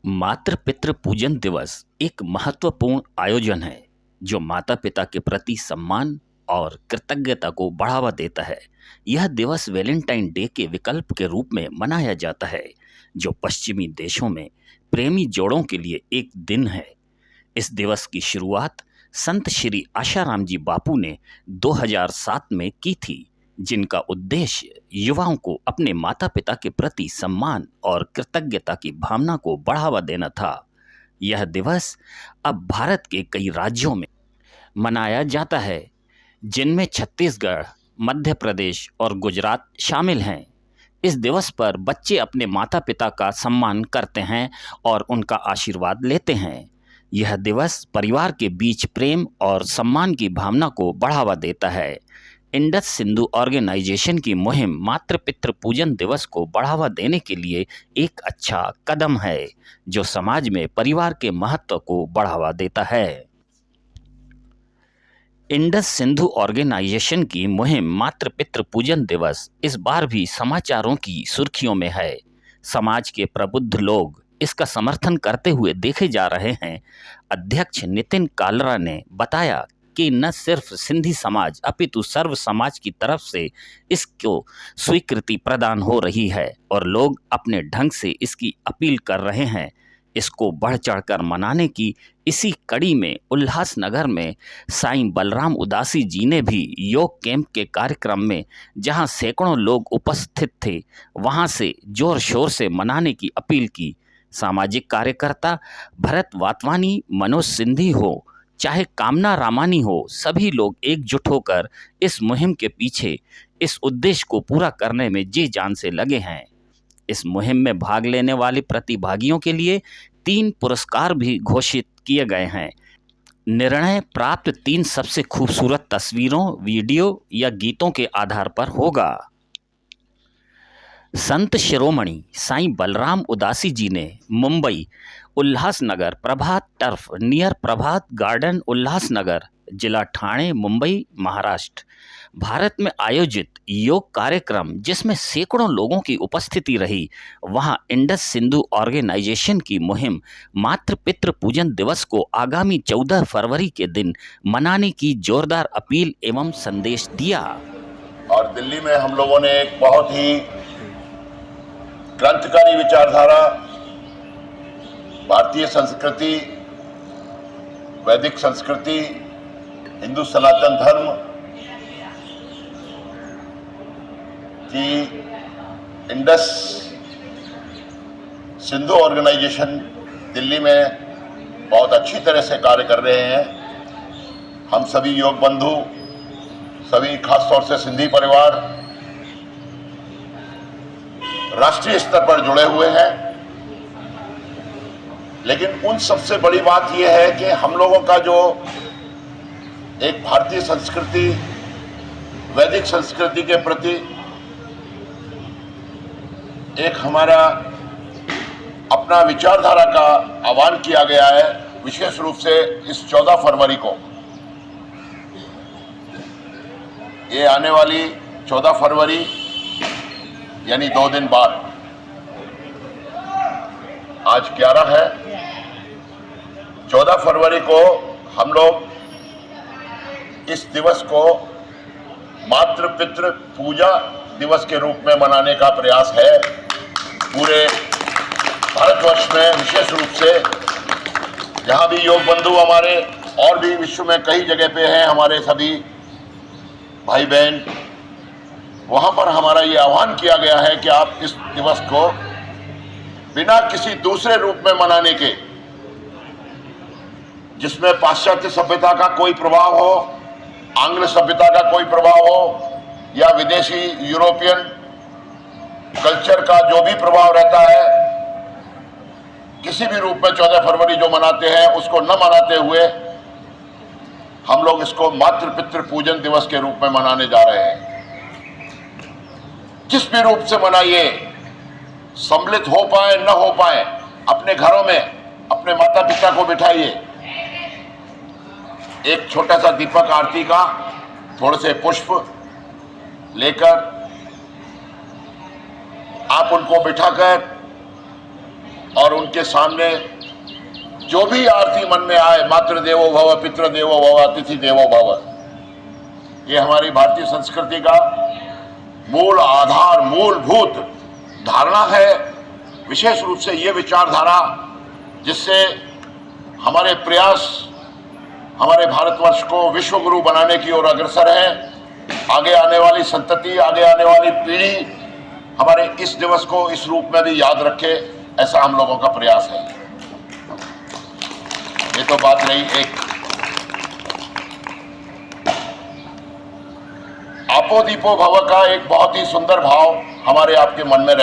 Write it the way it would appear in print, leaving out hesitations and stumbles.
मातृ पितृ पूजन दिवस एक महत्वपूर्ण आयोजन है जो माता पिता के प्रति सम्मान और कृतज्ञता को बढ़ावा देता है। यह दिवस वैलेंटाइन डे के विकल्प के रूप में मनाया जाता है, जो पश्चिमी देशों में प्रेमी जोड़ों के लिए एक दिन है। इस दिवस की शुरुआत संत श्री आशाराम जी बापू ने 2007 में की थी, जिनका उद्देश्य युवाओं को अपने माता पिता के प्रति सम्मान और कृतज्ञता की भावना को बढ़ावा देना था। यह दिवस अब भारत के कई राज्यों में मनाया जाता है, जिनमें छत्तीसगढ़, मध्य प्रदेश और गुजरात शामिल हैं। इस दिवस पर बच्चे अपने माता पिता का सम्मान करते हैं और उनका आशीर्वाद लेते हैं। यह दिवस परिवार के बीच प्रेम और सम्मान की भावना को बढ़ावा देता है। इंडस सिंधु ऑर्गेनाइजेशन की मुहिम मातृ पितृ पूजन दिवस को बढ़ावा देने के लिए एक अच्छा कदम है, जो समाज में परिवार के महत्व को बढ़ावा देता है। इंडस सिंधु ऑर्गेनाइजेशन की मुहिम मातृ पितृ पूजन दिवस इस बार भी समाचारों की सुर्खियों में है। समाज के प्रबुद्ध लोग इसका समर्थन करते हुए देखे जा रहे हैं। अध्यक्ष नितिन कालरा ने बताया कि न सिर्फ सिंधी समाज अपितु सर्व समाज की तरफ से इसको स्वीकृति प्रदान हो रही है और लोग अपने ढंग से इसकी अपील कर रहे हैं। इसको बढ़ चढ़कर मनाने की इसी कड़ी में उल्लासनगर में साईं बलराम उदासी जी ने भी योग कैंप के कार्यक्रम में, जहां सैकड़ों लोग उपस्थित थे, वहां से जोर शोर से मनाने की अपील की। सामाजिक कार्यकर्ता भरत वातवानी, मनोज सिंधी हो चाहे कामना रामानी हो, सभी लोग एकजुट होकर इस मुहिम के पीछे इस उद्देश्य को पूरा करने में जी जान से लगे हैं। इस मुहिम में भाग लेने वाले प्रतिभागियों के लिए 3 पुरस्कार भी घोषित किए गए हैं। निर्णय प्राप्त 3 सबसे खूबसूरत तस्वीरों, वीडियो या गीतों के आधार पर होगा। संत शिरोमणि साईं बलराम उदासी जी ने मुंबई उल्लासनगर प्रभात टर्फ नियर प्रभात गार्डन उल्लासनगर, जिला ठाणे, मुंबई, महाराष्ट्र, भारत में आयोजित योग कार्यक्रम, जिसमें सैकड़ों लोगों की उपस्थिति रही, वहां इंडस सिंधु ऑर्गेनाइजेशन की मुहिम मातृ पितृ पूजन दिवस को आगामी 14 फरवरी के दिन मनाने की जोरदार अपील एवं संदेश दिया। और दिल्ली में हम लोगों ने एक बहुत ही क्रांतिकारी विचारधारा, भारतीय संस्कृति, वैदिक संस्कृति, हिंदू सनातन धर्म की इंडस सिंधु ऑर्गेनाइजेशन दिल्ली में बहुत अच्छी तरह से कार्य कर रहे हैं। हम सभी योग बंधु, सभी खासतौर से सिंधी परिवार राष्ट्रीय स्तर पर जुड़े हुए हैं। लेकिन उन सबसे बड़ी बात यह है कि हम लोगों का जो एक भारतीय संस्कृति, वैदिक संस्कृति के प्रति एक हमारा अपना विचारधारा का आह्वान किया गया है, विशेष रूप से इस 14 फरवरी को। ये आने वाली 14 फरवरी यानी 2 दिन बाद, आज 11 है, 14 फरवरी को हम लोग इस दिवस को मातृ पितृ पूजा दिवस के रूप में मनाने का प्रयास है। पूरे भारतवर्ष में, विशेष रूप से जहां भी योग बंधु हमारे और भी विश्व में कई जगह पे हैं, हमारे सभी भाई बहन, वहां पर हमारा ये आह्वान किया गया है कि आप इस दिवस को बिना किसी दूसरे रूप में मनाने के, जिसमें पाश्चात्य सभ्यता का कोई प्रभाव हो, आंग्ल सभ्यता का कोई प्रभाव हो, या विदेशी यूरोपियन कल्चर का जो भी प्रभाव रहता है, किसी भी रूप में 14 फरवरी जो मनाते हैं उसको न मनाते हुए हम लोग इसको मातृ पितृ पूजन दिवस के रूप में मनाने जा रहे हैं। जिस भी रूप से मनाइए, सम्मिलित हो पाए न हो पाए, अपने घरों में अपने माता पिता को बिठाइए, एक छोटा सा दीपक आरती का, थोड़े से पुष्प लेकर आप उनको बिठाकर और उनके सामने जो भी आरती मन में आए, मातृ देवो भव, पितृ देवो भव, अतिथि देवो भव, ये हमारी भारतीय संस्कृति का मूल आधार, मूलभूत धारणा है। विशेष रूप से ये विचारधारा जिससे हमारे प्रयास हमारे भारतवर्ष को विश्व गुरु बनाने की ओर अग्रसर है। आगे आने वाली संतति, आगे आने वाली पीढ़ी हमारे इस दिवस को इस रूप में भी याद रखे, ऐसा हम लोगों का प्रयास है। ये तो बात रही एक। आपो दीपो भव का एक बहुत ही सुंदर भाव हमारे आपके मन में रहता